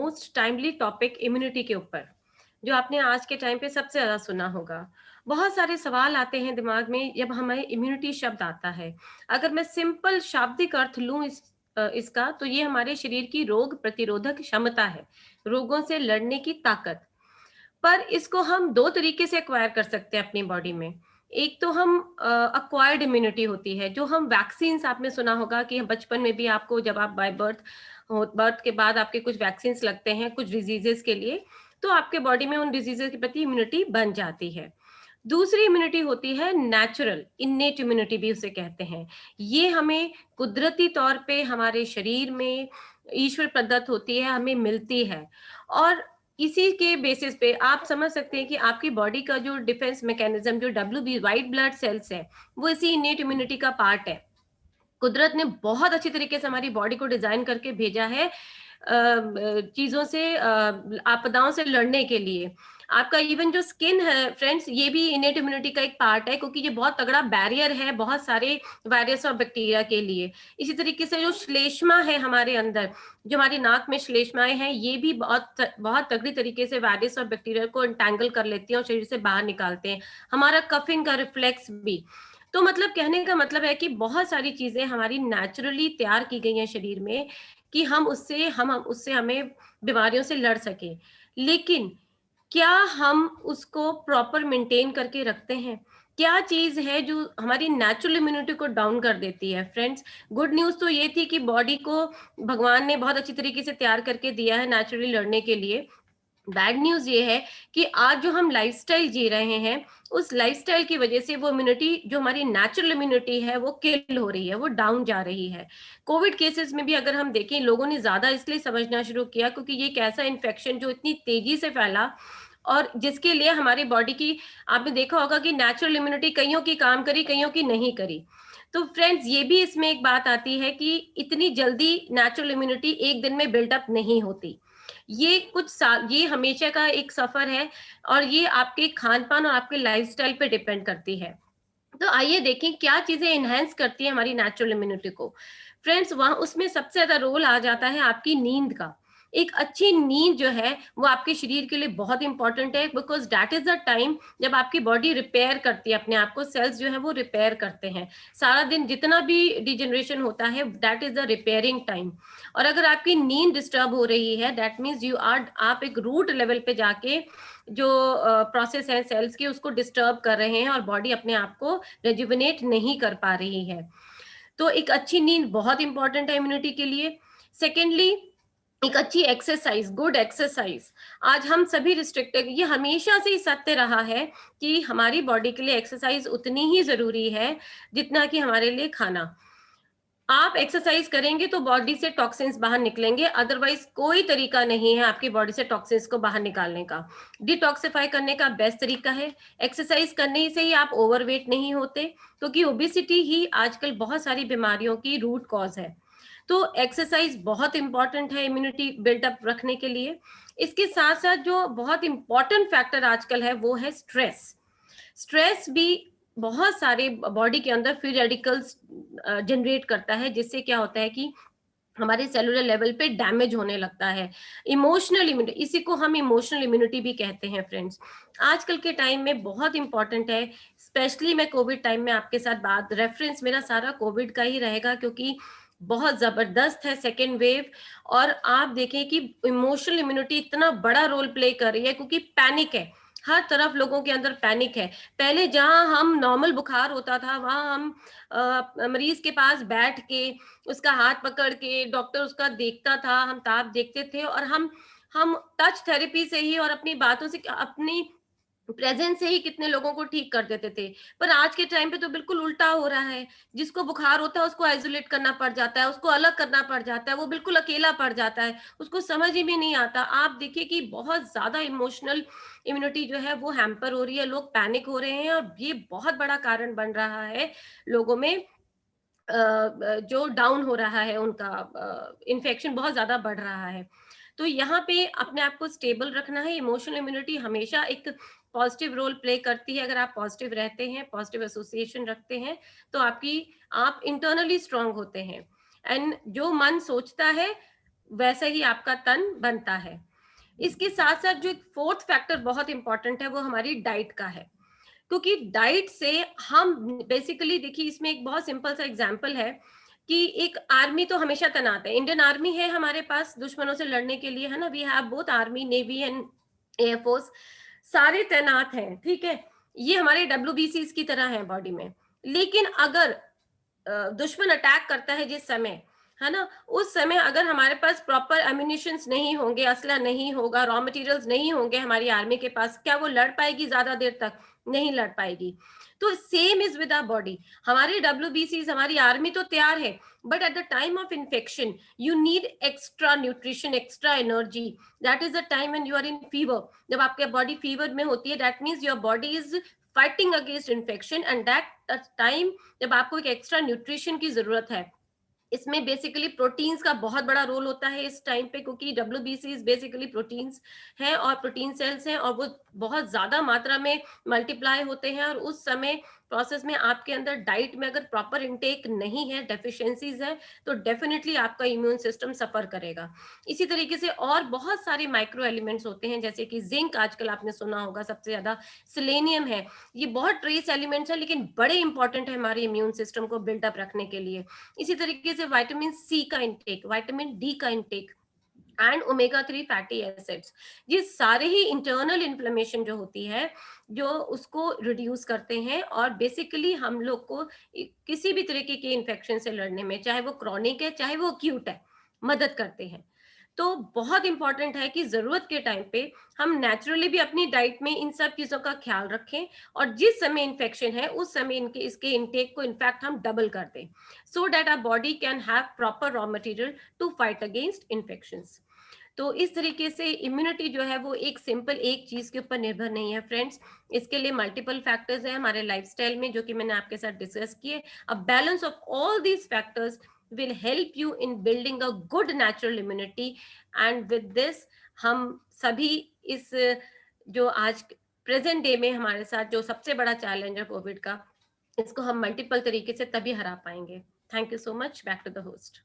Most timely topic immunity के ऊपर, जो आपने आज के टाइम पे सबसे ज़्यादा सुना होगा। बहुत सारे सवाल आते हैं दिमाग में जब हमें इम्यूनिटी शब्द आता है। अगर मैं सिंपल शाब्दिक अर्थ लूँ इसका, तो ये हमारे शरीर की रोग प्रतिरोधक क्षमता है, रोगों से लड़ने की ताकत। पर इसको हम 2 तरीके से एक्वायर कर सकते हैं अपनी बॉडी में। एक तो हम एक्वायर्ड इम्यूनिटी होती है, जो हम वैक्सीन्स, आपने सुना होगा कि बचपन में भी आपको जब आप बाय बर्थ के बाद आपके कुछ वैक्सीन्स लगते हैं कुछ डिजीज़ेज़ के लिए, तो आपके बॉडी में उन डिजीज़ेज़ के प्रति इम्यूनिटी बन जाती है। दूसरी इम्यूनिटी होती है नेचुरल, इन्नेट इम्यूनिटी भी उसे कहते हैं। ये हमें कुदरती तौर पे हमारे शरीर में ईश्वर प्रदत्त होती है, हमें मिलती है। और इसी के बेसिस पे आप समझ सकते हैं कि आपकी बॉडी का जो डिफेंस मैकेनिज्म, जो डब्ल्यूबी व्हाइट ब्लड सेल्स है, वो इसी इन्नेट इम्यूनिटी का पार्ट है। कुदरत ने बहुत अच्छी तरीके से हमारी बॉडी को डिजाइन करके भेजा है चीजों से, आपदाओं से लड़ने के लिए। आपका इवन जो स्किन है फ्रेंड्स, ये भी इनेट इम्यूनिटी का एक पार्ट है, क्योंकि ये बहुत तगड़ा बैरियर है बहुत सारे वायरस और बैक्टीरिया के लिए। इसी तरीके से जो श्लेष्मा है हमारे अंदर, जो हमारी नाक में श्लेष्माएं हैं, ये भी बहुत तगड़ी तरीके से वायरस और बैक्टीरिया को इंटैंगल कर लेती हैं और शरीर से बाहर निकालते हैं। हमारा कफिंग का रिफ्लेक्स भी। तो मतलब कहने का मतलब है कि बहुत सारी चीजें हमारी नेचुरली तैयार की गई हैं शरीर में, कि हम उससे हमें बीमारियों से लड़ सके। लेकिन क्या हम उसको प्रॉपर मेंटेन करके रखते हैं? क्या चीज है जो हमारी नेचुरल इम्यूनिटी को डाउन कर देती है फ्रेंड्स? गुड न्यूज तो ये थी कि बॉडी को भगवान ने बहुत अच्छी तरीके से तैयार करके दिया है नेचुरली लड़ने के लिए। बैड न्यूज़ ये है कि आज जो हम लाइफ़स्टाइल जी रहे हैं, उस लाइफ़स्टाइल की वज़ह से वो इम्यूनिटी, जो हमारी नेचुरल इम्यूनिटी है, वो किल हो रही है, वो डाउन जा रही है। कोविड केसेज़ में भी अगर हम देखें, लोगों ने ज़्यादा इसलिए समझना शुरू किया क्योंकि ये एक ऐसा इन्फेक्शन जो इतनी तेज़ी से फैला, और जिसके लिए हमारी बॉडी की, आपने देखा होगा कि नेचुरल इम्यूनिटी कइयों की काम करी, कइयों की नहीं करी। तो फ्रेंड्स, ये भी इसमें एक बात आती है कि इतनी जल्दी नेचुरल इम्यूनिटी एक दिन में बिल्ट अप नहीं होती। ये कुछ साल, ये हमेशा का एक सफर है, और ये आपके खान-पान और आपके लाइफ़स्टाइल पे डिपेंड करती है। तो आइए देखें क्या चीज़ें एनहांस करती हैं हमारी नेचुरल इम्यूनिटी को। फ्रेंड्स, वहाँ उसमें सबसे ज़्यादा रोल आ जाता है आपकी नींद का। एक अच्छी नींद जो है वो आपके शरीर के लिए बहुत इंपॉर्टेंट है, because that is the time जब आपकी बॉडी रिपेयर करती है अपने आप को, सेल्स जो है वो रिपेयर करते हैं। सारा दिन जितना भी डिजेनरेशन होता है, that is the repairing time. और अगर आपकी नींद डिस्टर्ब हो रही है, दैट मीन्स आप एक रूट लेवल पे जाके जो प्रोसेस है सेल्स की, उसको डिस्टर्ब कर रहे हैं और बॉडी अपने आप को रेजुविनेट नहीं कर पा रही है। तो एक अच्छी नींद बहुत इंपॉर्टेंट है इम्यूनिटी के लिए। सेकेंडली, एक अच्छी एक्सरसाइज, गुड एक्सरसाइज। आज हम सभी रिस्ट्रिक्टेड, ये हमेशा से ही सत्य रहा है कि हमारी बॉडी के लिए एक्सरसाइज उतनी ही जरूरी है जितना कि हमारे लिए खाना। आप एक्सरसाइज करेंगे तो बॉडी से टॉक्सिन्स बाहर निकलेंगे, अदरवाइज कोई तरीका नहीं है आपकी बॉडी से टॉक्सिन्स को बाहर निकालने का। डिटॉक्सिफाई करने का बेस्ट तरीका है एक्सरसाइज करने से ही। आप ओवरवेट नहीं होते, क्योंकि ओबेसिटी ही आजकल बहुत सारी बीमारियों की रूट कॉज है। तो एक्सरसाइज बहुत इंपॉर्टेंट है इम्यूनिटी बिल्डअप रखने के लिए। इसके साथ साथ जो बहुत इंपॉर्टेंट फैक्टर आजकल है वो है स्ट्रेस। स्ट्रेस भी बहुत सारे बॉडी के अंदर फ्री रेडिकल्स जनरेट करता है, जिससे क्या होता है कि हमारे सेलुलर लेवल पे डैमेज होने लगता है। इमोशनल इम्यूनिटी, इसी को हम इमोशनल इम्यूनिटी भी कहते हैं फ्रेंड्स। आजकल के टाइम में बहुत इंपॉर्टेंट है, स्पेशली मैं कोविड टाइम में आपके साथ बात, रेफरेंस मेरा सारा कोविड का ही रहेगा, क्योंकि बहुत जबरदस्त है सेकेंड वेव। और आप देखें कि इमोशनल इम्यूनिटी इतना बड़ा रोल प्ले कर रही है, क्योंकि पैनिक है, हर तरफ लोगों के अंदर पैनिक है। पहले जहां हम नॉर्मल बुखार होता था, वहां हम मरीज के पास बैठ के उसका हाथ पकड़ के डॉक्टर उसका देखता था, हम ताप देखते थे, और हम टच थेरेपी से ही और अपनी बातों से, अपनी प्रेजेंस से ही कितने लोगों को ठीक कर देते थे। पर आज के टाइम पे तो बिल्कुल उल्टा हो रहा है। जिसको बुखार होता है उसको आइसोलेट करना पड़ जाता है, उसको अलग करना पड़ जाता है, वो बिल्कुल अकेला पड़ जाता है, उसको समझ ही में नहीं आता। आप देखिए कि बहुत ज्यादा इमोशनल इम्यूनिटी जो है वो हैम्पर हो रही है, लोग पैनिक हो रहे हैं, और ये बहुत बड़ा कारण बन रहा है लोगों में जो डाउन हो रहा है उनका, इन्फेक्शन बहुत ज़्यादा बढ़ रहा है। तो यहाँ पे अपने आप को स्टेबल रखना है। इमोशनल इम्यूनिटी हमेशा एक पॉजिटिव रोल प्ले करती है। अगर आप पॉजिटिव रहते हैं, पॉजिटिव एसोसिएशन रखते हैं, तो आप इंटरनली स्ट्रांग होते हैं। एंड जो मन सोचता है वैसा ही आपका तन बनता है। इसके साथ-साथ जो एक फोर्थ फैक्टर बहुत इम्पोर्टेंट है, वो हमारी डाइट का है। क्योंकि डाइट से हम बेसिकली देखिए, इसमें एक बहुत सिंपल सा एग्जांपल है कि एक आर्मी तो हमेशा तैनात है। इंडियन आर्मी है हमारे पास दुश्मनों से लड़ने के लिए, है ना? We have both army, navy and air force, सारे तैनात हैं, ठीक है? ये हमारे डब्ल्यूबीसीज की तरह है बॉडी में। लेकिन अगर दुश्मन अटैक करता है जिस समय, है ना? उस समय अगर हमारे पास प्रॉपर एम्यूनिशंस नहीं होंगे, असला नहीं होगा, रॉ मटेरियल्स नहीं होंगे हमारी आर्मी के पास, क्या वो लड़ पाएगी ज़्यादा देर तक? नहीं लड़ पाएगी। तो same is with our body. हमारी डब्ल्यूबीसीज़, हमारी आर्मी तो तैयार है, but at the time of infection, you need extra nutrition, extra energy. That is the time when you are in fever. जब आपकी बॉडी फीवर में होती है, that means your body is fighting against infection, and that time जब आपको एक extra nutrition की ज़रूरत है। इसमें बेसिकली प्रोटीन्स का बहुत बड़ा रोल होता है इस टाइम पे, क्योंकि डब्ल्यूबीसीज बेसिकली प्रोटीन्स हैं और प्रोटीन सेल्स हैं, और वो बहुत ज़्यादा मात्रा में मल्टीप्लाई होते हैं, और उस समय प्रोसेस में आपके अंदर डाइट में अगर प्रॉपर इंटेक नहीं है, डेफिशिएंसीज है, तो डेफिनिटली आपका इम्यून सिस्टम सफ़र करेगा। इसी तरीके से और बहुत सारे माइक्रो एलिमेंट्स होते हैं, जैसे कि ज़िंक आजकल आपने सुना होगा सबसे ज़्यादा, सेलेनियम है। ये बहुत ट्रेस एलिमेंट्स हैं, लेकिन बड़े इंपॉर्टेंट है हमारे इम्यून सिस्टम को बिल्डअप रखने के लिए। इसी तरीके से विटामिन सी का इंटेक, विटामिन डी का intake, and omega 3 fatty acids, ये सारे ही इंटरनल इन्फ्लेमेशन जो होती है, जो उसको रिड्यूस करते हैं, और बेसिकली हम लोग को किसी भी तरीके के इन्फेक्शन से लड़ने में, चाहे वो क्रॉनिक है चाहे वो अक्यूट है, मदद करते हैं। तो बहुत इंपॉर्टेंट है कि जरूरत के टाइम पे हम नेचुरली भी अपनी डाइट में इन सब चीजों का ख्याल रखें, और जिस समय इन्फेक्शन है उस समय इनके इसके इनटेक को इनफैक्ट हम डबल कर दें, so that our body can have proper raw material to fight against infections. तो इस तरीके से इम्यूनिटी जो है वो एक सिंपल एक चीज के ऊपर निर्भर नहीं है फ्रेंड्स। इसके लिए मल्टीपल फैक्टर्स हैं हमारे लाइफस्टाइल में, जो कि मैंने आपके साथ डिस्कस किए। A balance of all these factors will help you in building a good natural immunity, and with this हम सभी इस जो आज प्रेजेंट डे में हमारे साथ जो सबसे बड़ा चैलेंज है कोविड का, इसको हम मल्टीपल तरीके से तभी हरा पाएंगे। Thank you so much. Back to the host.